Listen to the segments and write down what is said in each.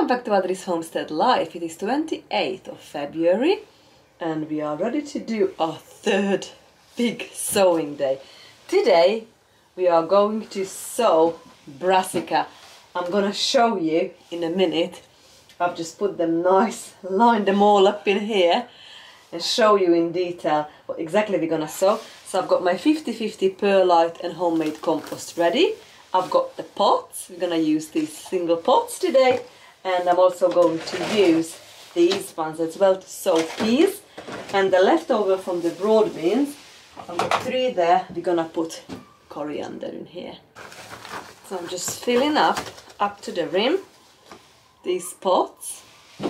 back to Adri's Homestead Life. It is 28th of February and we are ready to do our third big sowing day. Today we are going to sow brassica. I'm gonna show you in a minute. I've just put them nice, lined them all up in here and show you in detail what exactly we're gonna sow. So I've got my 50-50 perlite and homemade compost ready. I've got the pots. We're gonna use these single pots today, and I'm also going to use these ones as well to sow peas. And the leftover from the broad beans, I've got 3 there. We're gonna put coriander in here. So I'm just filling up to the rim these pots. So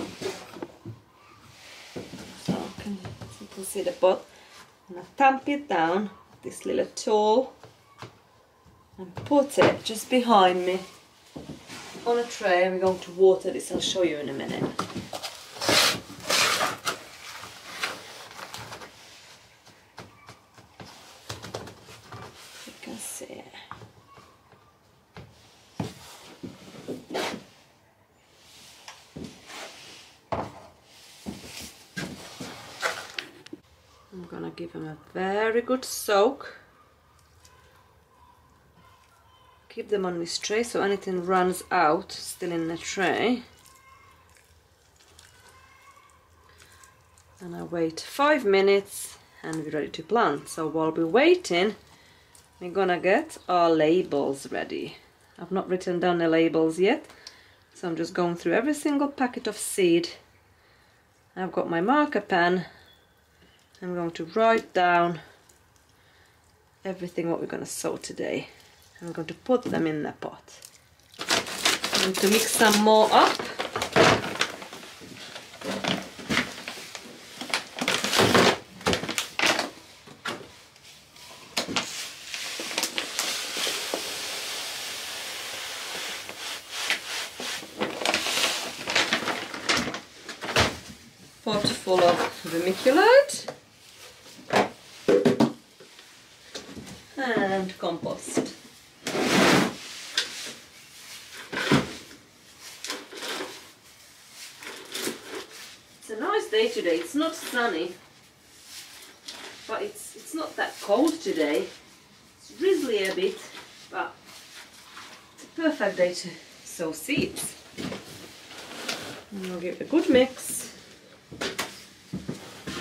you can see the pot. I'm gonna tamp it down with this little tool and put it just behind me on a tray, and we're going to water this. I'll show you in a minute. You can see it. I'm gonna give them a very good soak. Keep them on this tray so anything runs out still in the tray. And I wait 5 minutes and we're ready to plant. So while we're waiting, we're gonna get our labels ready. I've not written down the labels yet, so I'm just going through every single packet of seed. I've got my marker pen. I'm going to write down everything what we're going to sow today. I'm going to put them in the pot. I'm going to mix some more up. Pot full of vermiculite and compost. It's a nice day today. It's not sunny, but it's not that cold today. It's drizzly a bit, but it's a perfect day to sow seeds. And we'll give it a good mix,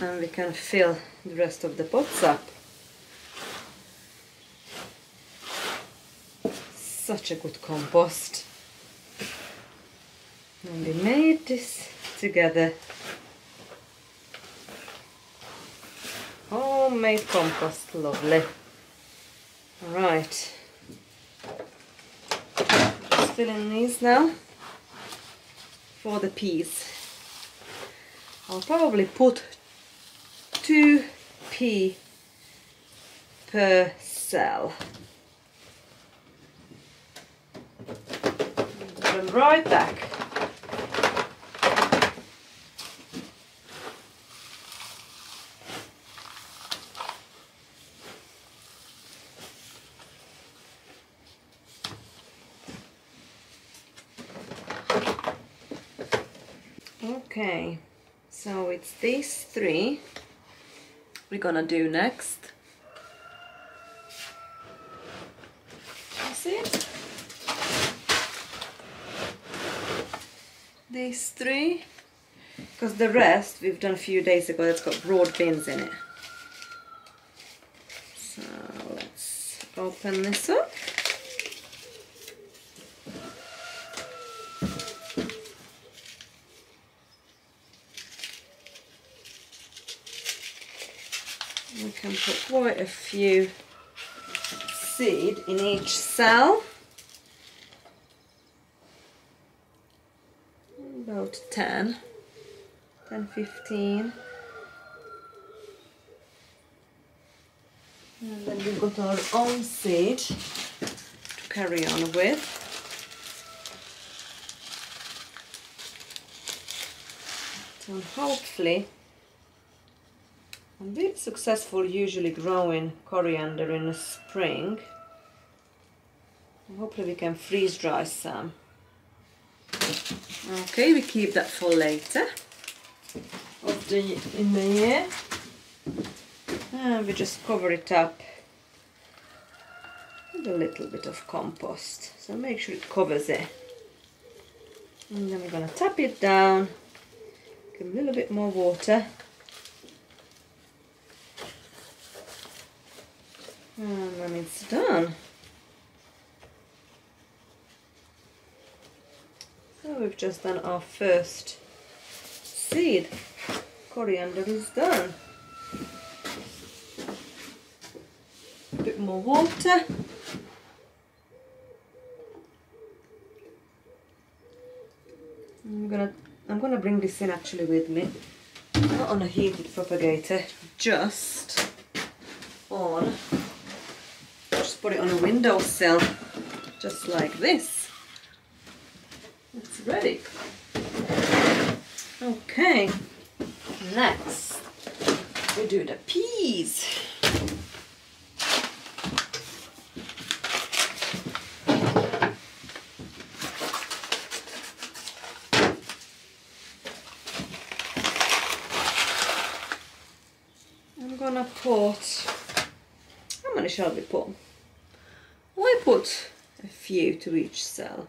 and we can fill the rest of the pots up. Such a good compost. And we made this together. Homemade compost, lovely. Alright. Just fill in these now for the peas. I'll probably put 2 pea per cell. Put them right back. Okay, so it's these 3 we're gonna do next. You see it? These 3, because the rest we've done a few days ago. That's got broad beans in it. So let's open this up. We can put quite a few seed in each cell. About 10, 15. And then we've got our own seed to carry on with. So hopefully I'm very successful usually growing coriander in the spring. Hopefully we can freeze dry some. Okay, we keep that for later in the year. And we just cover it up with a little bit of compost. So make sure it covers it. And then we're going to tap it down, give a little bit more water. And then it's done. So we've just done our first seed. Coriander is done. A bit more water. I'm gonna bring this in actually with me. Not on a heated propagator, just put it on a windowsill, just like this. It's ready. Okay, next we do the peas. I'm gonna put, how many shall we put? I put a few to each cell.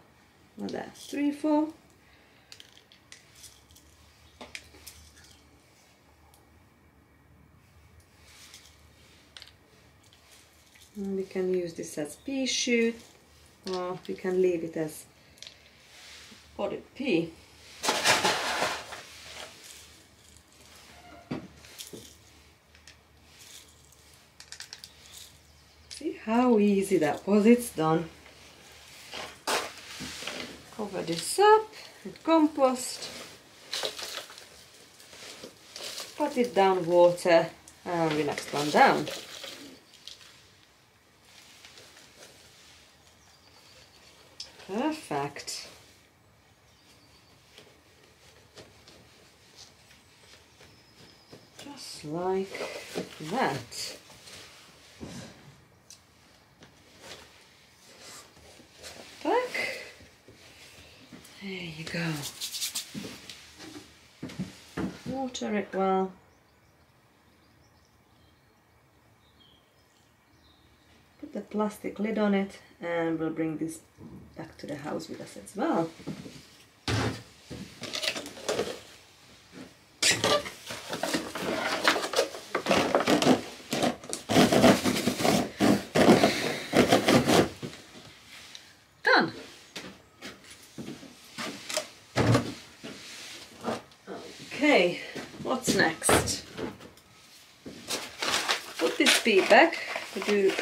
Like that, 3, 4. And we can use this as pea shoot, or we can leave it as potted pea. See how easy that was, it's done. Cover this up with compost, pat it down water, and the next one down. Perfect. Just like that. Back. There you go. Water it well. Put the plastic lid on it, and we'll bring this back to the house with us as well. Done. Okay, what's next? Put this pea back. We do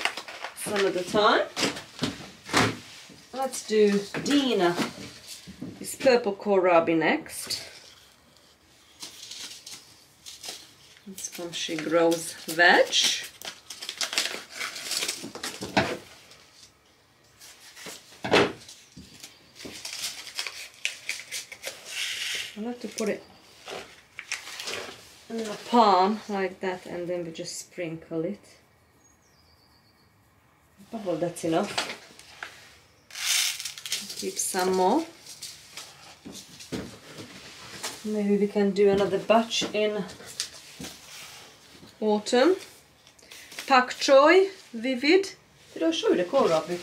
some at a time. Let's do Dina, this purple kohlrabi next. It's from She Grows Veg. I like to put it in a palm like that, and then we just sprinkle it. Oh, that's enough. Keep some more. Maybe we can do another batch in autumn. Pak choi, vivid. Did I show you the kohlrabi?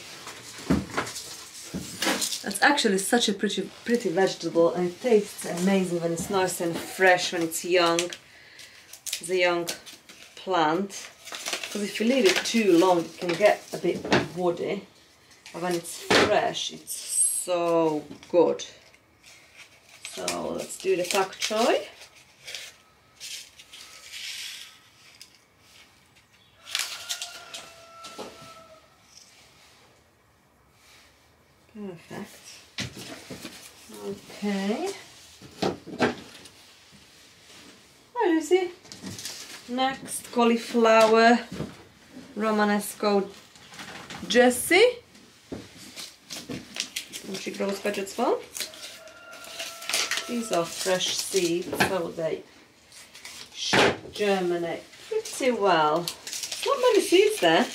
That's actually such a pretty vegetable, and it tastes amazing when it's nice and fresh, when it's young. It's a young plant. Because if you leave it too long, it can get a bit woody. But when it's fresh, it's so good. So let's do the pak choi. Perfect. Okay. Hi Lucy. Next, cauliflower, Romanesco Jessie. And She Grows Veg as well. These are fresh seeds, so they should germinate pretty well. Not many seeds there.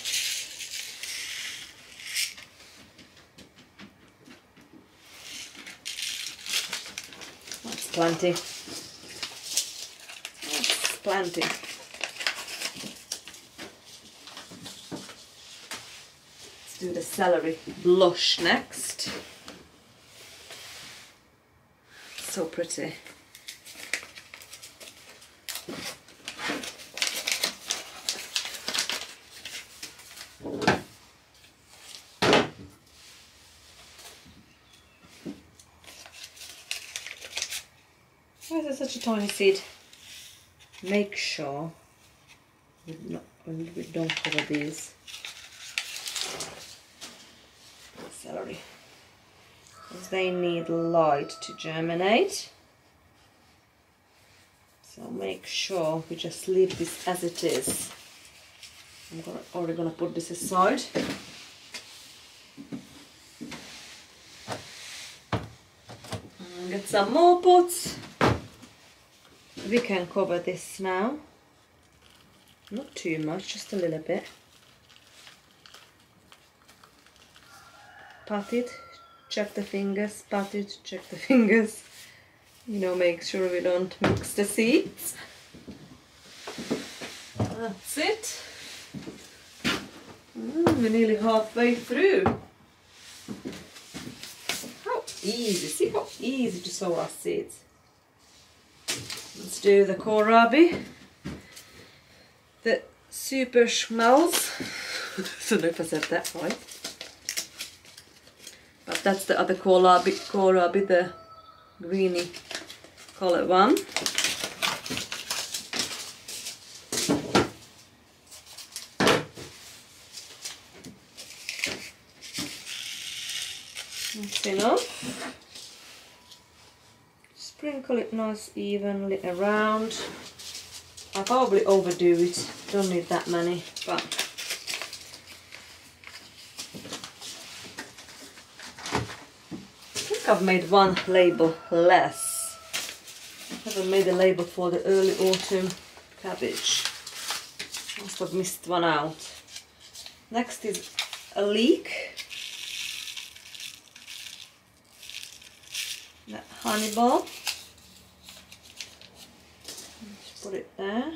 plenty. That's plenty. Let's do the celery blush next. So pretty. Why is there such a tiny seed? Make sure we don't cover these celery, because they need light to germinate. So make sure we just leave this as it is. I'm already gonna put this aside. And get some more pots. We can cover this now. Not too much, just a little bit. Pat it, check the fingers, pat it, check the fingers. You know, make sure we don't mix the seeds. That's it. We're nearly halfway through. How easy, see how easy to sow our seeds. Let's do the kohlrabi. The super schmelz. I don't know if I said that right. But that's the other kohlrabi, the greeny colored one. That's enough. Sprinkle it nice evenly around. I probably overdo it, don't need that many, but I think I've made one label less. I haven't made a label for the early autumn cabbage. Must have missed one out. Next is a leek. That honey ball. Put it there.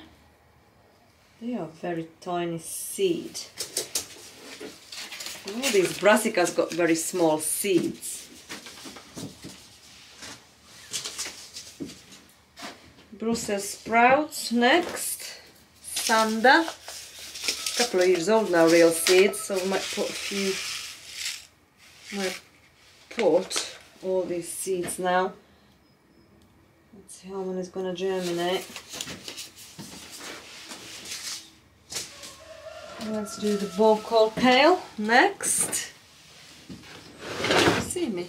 They are very tiny seed. All these brassicas got very small seeds. Brussels sprouts next. Sanda. A couple of years old now, real seeds, so we might put a few. Might put all these seeds now. Let's see how one is going to germinate. Let's do the vocal kale next. You see me?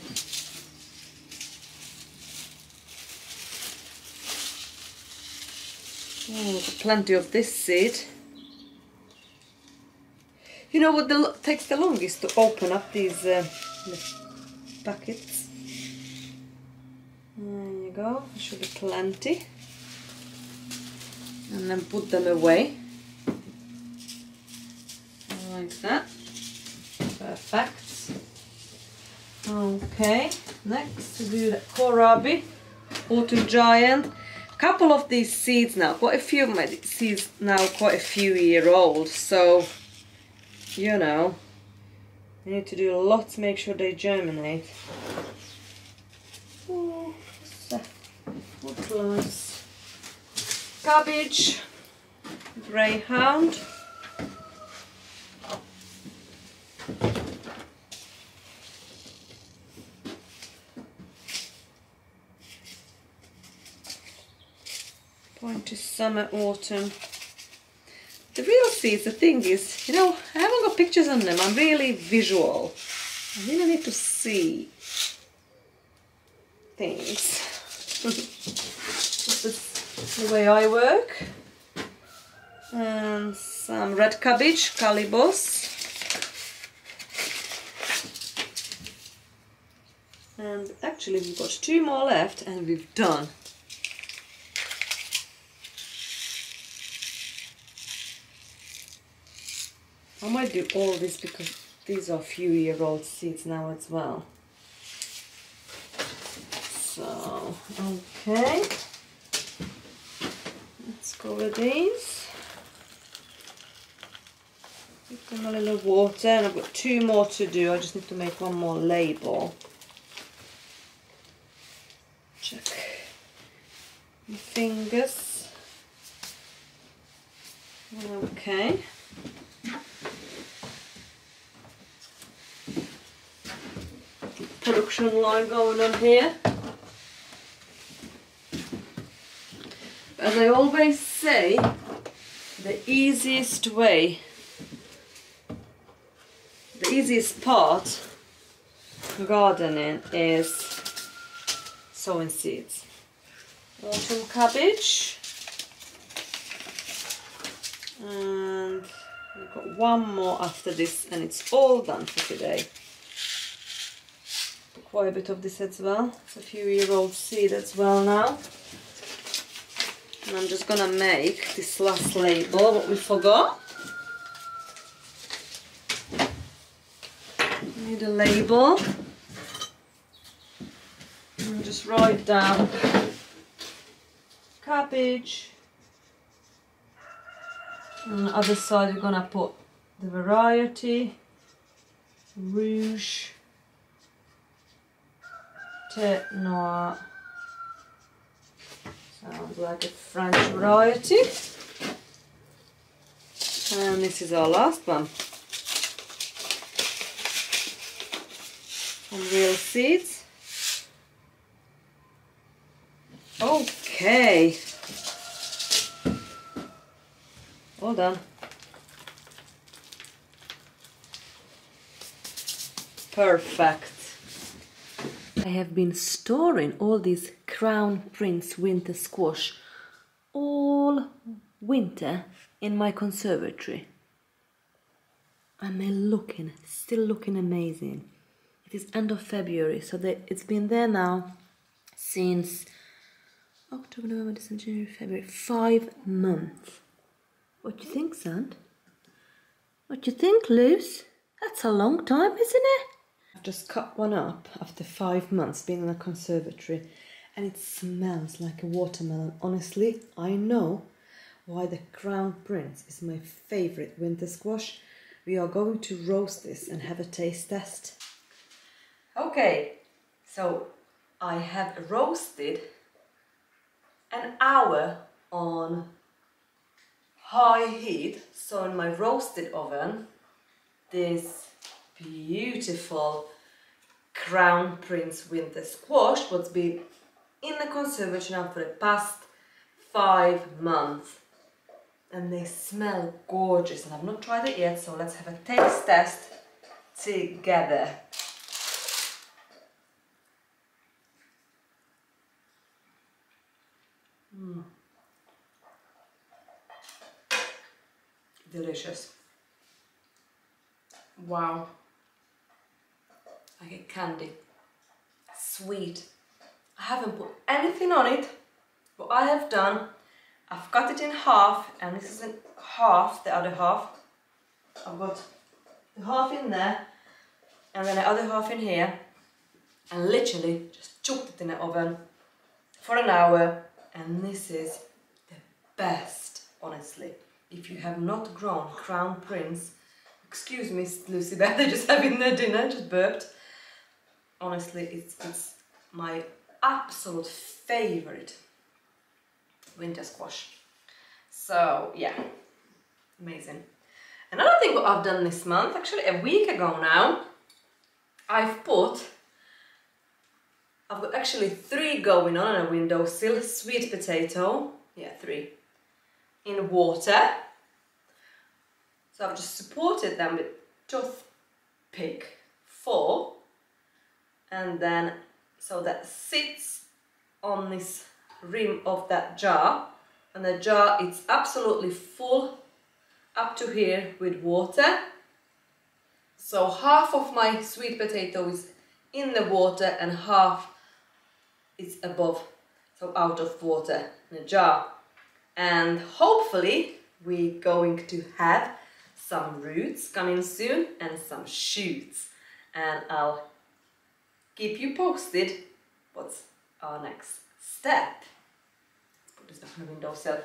Oh, plenty of this seed. You know what takes the longest to open up these packets? There you go, there should be plenty. And then put them away. Like that. Perfect. Okay, next we do the kohlrabi, autumn giant. Couple of these seeds now, quite a few of my seeds now, quite a few year old, so you know, you need to do a lot to make sure they germinate. Oh, what close. Cabbage, greyhound. Point to summer, autumn. The real seeds, the thing is, you know, I haven't got pictures on them. I'm really visual. I really need to see things. This is the way I work. And some red cabbage, calibos. And actually we've got 2 more left and we've done. I might do all this because these are few-year-old seeds now as well. So, okay. Let's go with these. Give them a little water, and I've got 2 more to do. I just need to make 1 more label. Check my fingers. Okay. Production line going on here. As I always say, the easiest part of gardening is sowing seeds. Autumn cabbage. And we've got 1 more after this, and it's all done for today. Quite a bit of this as well. It's a few-year-old seed as well now. And I'm just gonna make this last label, what we forgot. Need a label. And just write down cabbage. On the other side, we're gonna put the variety, Rouge, Tête Noire. Sounds like a French variety. And this is our last one. Some real seeds. Okay. All done. Perfect. I have been storing all these Crown Prince winter squash all winter in my conservatory. And they're still looking amazing. It is end of February, so it's been there now since October, November, December, January, February, 5 months. What do you think, son? What do you think, Luce? That's a long time, isn't it? I've just cut one up after 5 months being in the conservatory, and it smells like a watermelon. Honestly, I know why the Crown Prince is my favourite winter squash. We are going to roast this and have a taste test. Okay, so I have roasted an hour on high heat, so in my roasted oven, this beautiful Crown Prince winter squash what's been in the conservatory now for the past 5 months, and they smell gorgeous, and I've not tried it yet, so let's have a taste test together. Delicious. Wow. Like a candy. Sweet. I haven't put anything on it. What I have done, I've cut it in half, and this is in half, the other half. I've got the half in there, and then the other half in here, and literally just chucked it in the oven for an hour, and this is the best, honestly. If you have not grown Crown Prince, excuse me, Lucy Beth, they're just having their dinner, just burped. Honestly, it's my absolute favourite winter squash. So yeah, amazing. Another thing what I've done this month, actually a week ago now, I've got actually 3 going on a windowsill. Sweet potato, yeah, 3, in water. So I've just supported them with toothpick 4, and then so that sits on this rim of that jar, and the jar is absolutely full up to here with water. So half of my sweet potato is in the water and half is above, so out of water in a jar. And hopefully we're going to have some roots coming soon and some shoots, and I'll keep you posted what our next step. Put this back on the windowsill.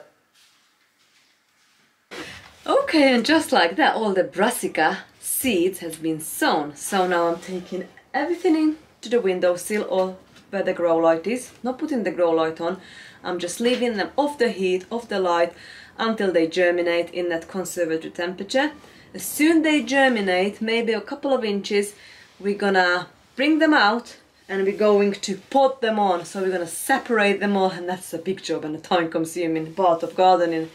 Okay, and just like that, all the brassica seeds has been sown. So now I'm taking everything into the windowsill or where the grow light is. Not putting the grow light on. I'm just leaving them off the heat, off the light, until they germinate in that conservatory temperature. As soon they germinate, maybe a couple of inches, we're gonna bring them out and we're going to pot them on. So we're gonna separate them all, and that's a big job and a time-consuming part of gardening.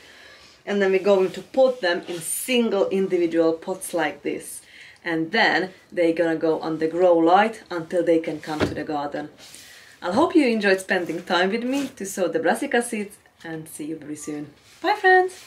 And then we're going to pot them in single individual pots like this. And then they're gonna go on the grow light until they can come to the garden. I hope you enjoyed spending time with me to sow the brassica seeds, and see you very soon. Bye friends!